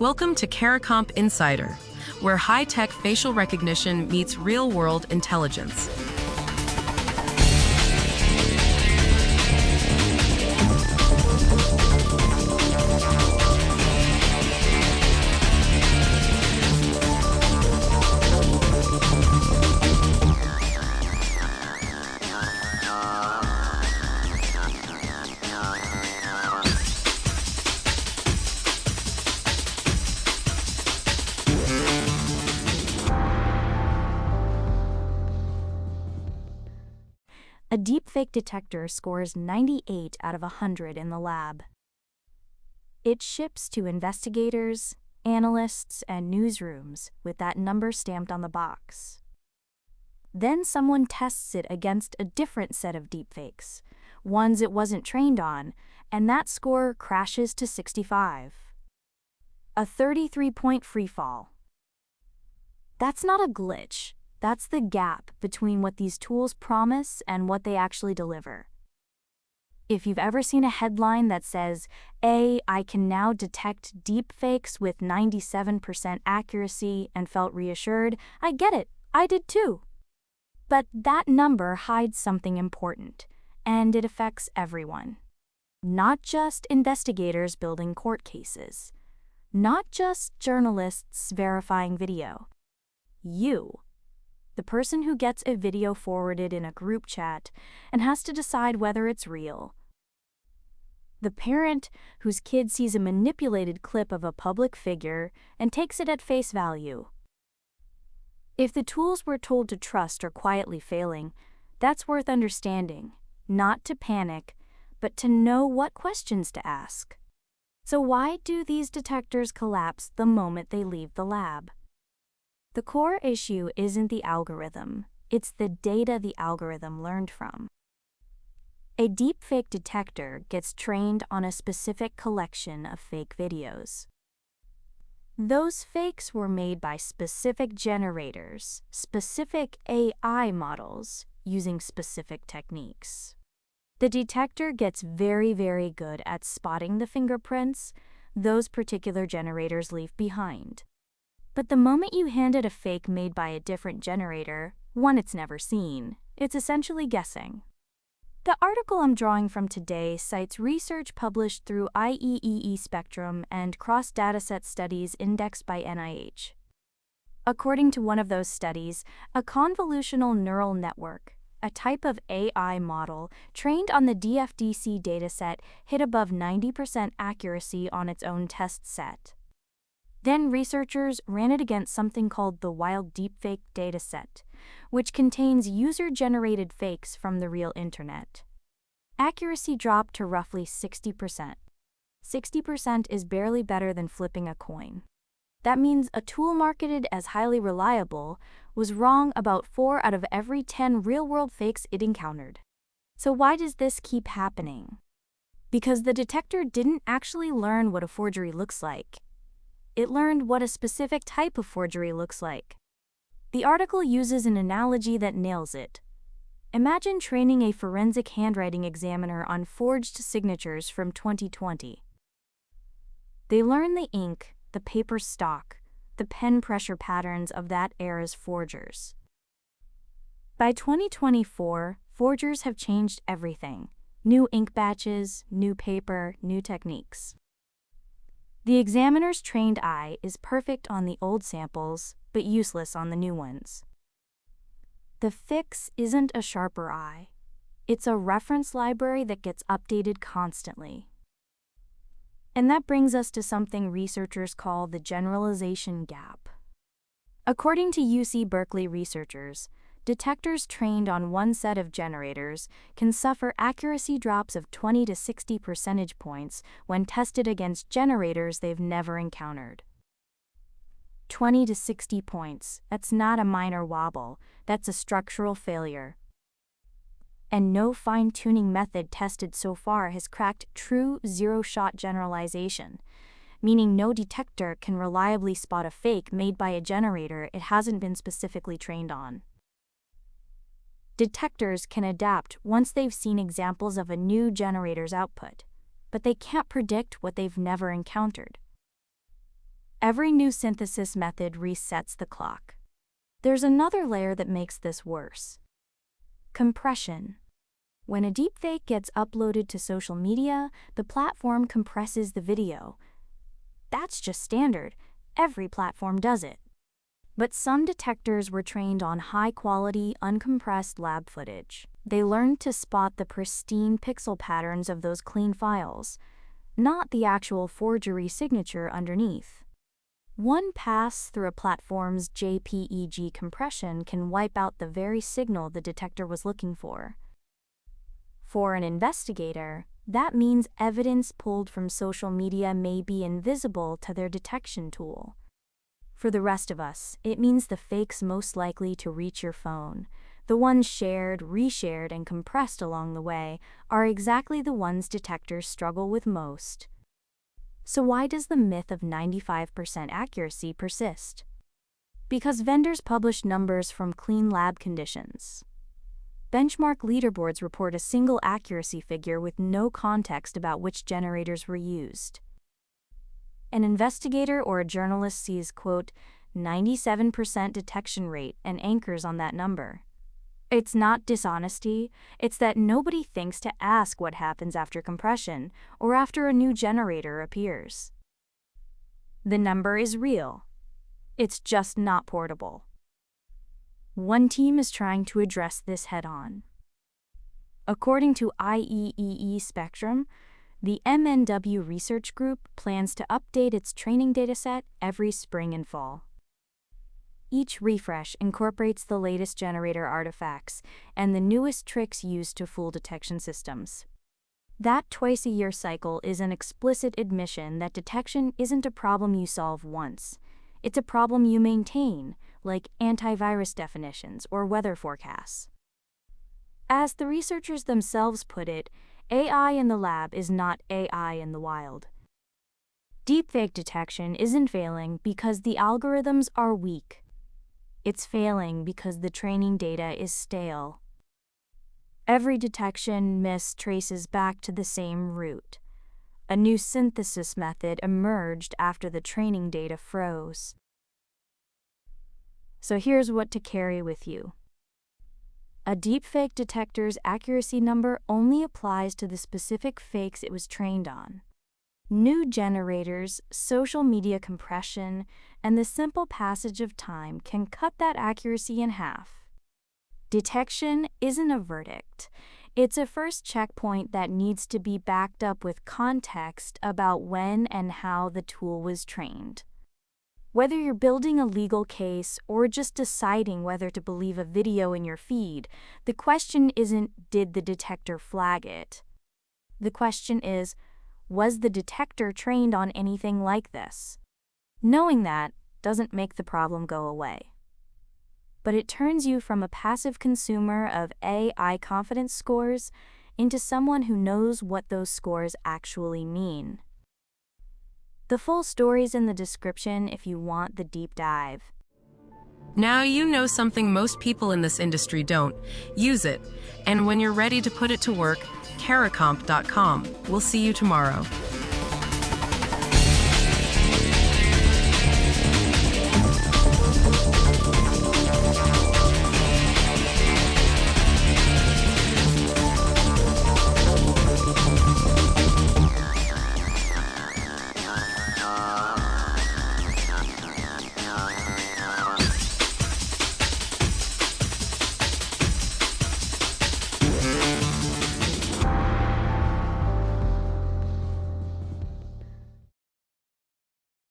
Welcome to CARICOMP Insider, where high-tech facial recognition meets real-world intelligence. A deepfake detector scores 98 out of 100 in the lab. It ships to investigators, analysts, and newsrooms with that number stamped on the box. Then someone tests it against a different set of deepfakes, ones it wasn't trained on, and that score crashes to 65. A 33-point freefall. That's not a glitch. That's the gap between what these tools promise and what they actually deliver. If you've ever seen a headline that says, I can now detect deepfakes with 97% accuracy and felt reassured, I get it, I did too. But that number hides something important, and it affects everyone. Not just investigators building court cases. Not just journalists verifying video. You. The person who gets a video forwarded in a group chat and has to decide whether it's real. The parent whose kid sees a manipulated clip of a public figure and takes it at face value. If the tools we're told to trust are quietly failing, that's worth understanding, not to panic, but to know what questions to ask. So why do these detectors collapse the moment they leave the lab? The core issue isn't the algorithm, it's the data the algorithm learned from. A deepfake detector gets trained on a specific collection of fake videos. Those fakes were made by specific generators, specific AI models, using specific techniques. The detector gets very, very good at spotting the fingerprints those particular generators leave behind. But the moment you hand it a fake made by a different generator, one it's never seen, it's essentially guessing. The article I'm drawing from today cites research published through IEEE Spectrum and cross-dataset studies indexed by NIH. According to one of those studies, a convolutional neural network, a type of AI model trained on the DFDC dataset, hit above 90% accuracy on its own test set. Then researchers ran it against something called the wild deepfake dataset, which contains user-generated fakes from the real internet. Accuracy dropped to roughly 60%. 60% is barely better than flipping a coin. That means a tool marketed as highly reliable was wrong about 4 out of every 10 real-world fakes it encountered. So why does this keep happening? Because the detector didn't actually learn what a forgery looks like. It learned what a specific type of forgery looks like. The article uses an analogy that nails it. Imagine training a forensic handwriting examiner on forged signatures from 2020. They learn the ink, the paper stock, the pen pressure patterns of that era's forgers. By 2024, forgers have changed everything. New ink batches, new paper, new techniques. The examiner's trained eye is perfect on the old samples, but useless on the new ones. The fix isn't a sharper eye. It's a reference library that gets updated constantly. And that brings us to something researchers call the generalization gap. According to UC Berkeley researchers, detectors trained on one set of generators can suffer accuracy drops of 20 to 60 percentage points when tested against generators they've never encountered. 20 to 60 points, that's not a minor wobble, that's a structural failure. And no fine-tuning method tested so far has cracked true zero-shot generalization, meaning no detector can reliably spot a fake made by a generator it hasn't been specifically trained on. Detectors can adapt once they've seen examples of a new generator's output, but they can't predict what they've never encountered. Every new synthesis method resets the clock. There's another layer that makes this worse. Compression. When a deepfake gets uploaded to social media, the platform compresses the video. That's just standard. Every platform does it. But some detectors were trained on high-quality, uncompressed lab footage. They learned to spot the pristine pixel patterns of those clean files, not the actual forgery signature underneath. One pass through a platform's JPEG compression can wipe out the very signal the detector was looking for. For an investigator, that means evidence pulled from social media may be invisible to their detection tool. For the rest of us, it means the fakes most likely to reach your phone, the ones shared, reshared, and compressed along the way, are exactly the ones detectors struggle with most. So why does the myth of 95% accuracy persist? Because vendors publish numbers from clean lab conditions. Benchmark leaderboards report a single accuracy figure with no context about which generators were used. An investigator or a journalist sees, quote, 97% detection rate and anchors on that number. It's not dishonesty, it's that nobody thinks to ask what happens after compression or after a new generator appears. The number is real. It's just not portable. One team is trying to address this head-on. According to IEEE Spectrum, the MNW Research Group plans to update its training dataset every spring and fall. Each refresh incorporates the latest generator artifacts and the newest tricks used to fool detection systems. That twice-a-year cycle is an explicit admission that detection isn't a problem you solve once. It's a problem you maintain, like antivirus definitions or weather forecasts. As the researchers themselves put it, AI in the lab is not AI in the wild. Deepfake detection isn't failing because the algorithms are weak. It's failing because the training data is stale. Every detection miss traces back to the same root. A new synthesis method emerged after the training data froze. So here's what to carry with you. A deepfake detector's accuracy number only applies to the specific fakes it was trained on. New generators, social media compression, and the simple passage of time can cut that accuracy in half. Detection isn't a verdict. It's a first checkpoint that needs to be backed up with context about when and how the tool was trained. Whether you're building a legal case or just deciding whether to believe a video in your feed, the question isn't, did the detector flag it? The question is, was the detector trained on anything like this? Knowing that doesn't make the problem go away. But it turns you from a passive consumer of AI confidence scores into someone who knows what those scores actually mean. The full story's in the description if you want the deep dive. Now you know something most people in this industry don't. Use it. And when you're ready to put it to work, caracomp.com. We'll see you tomorrow.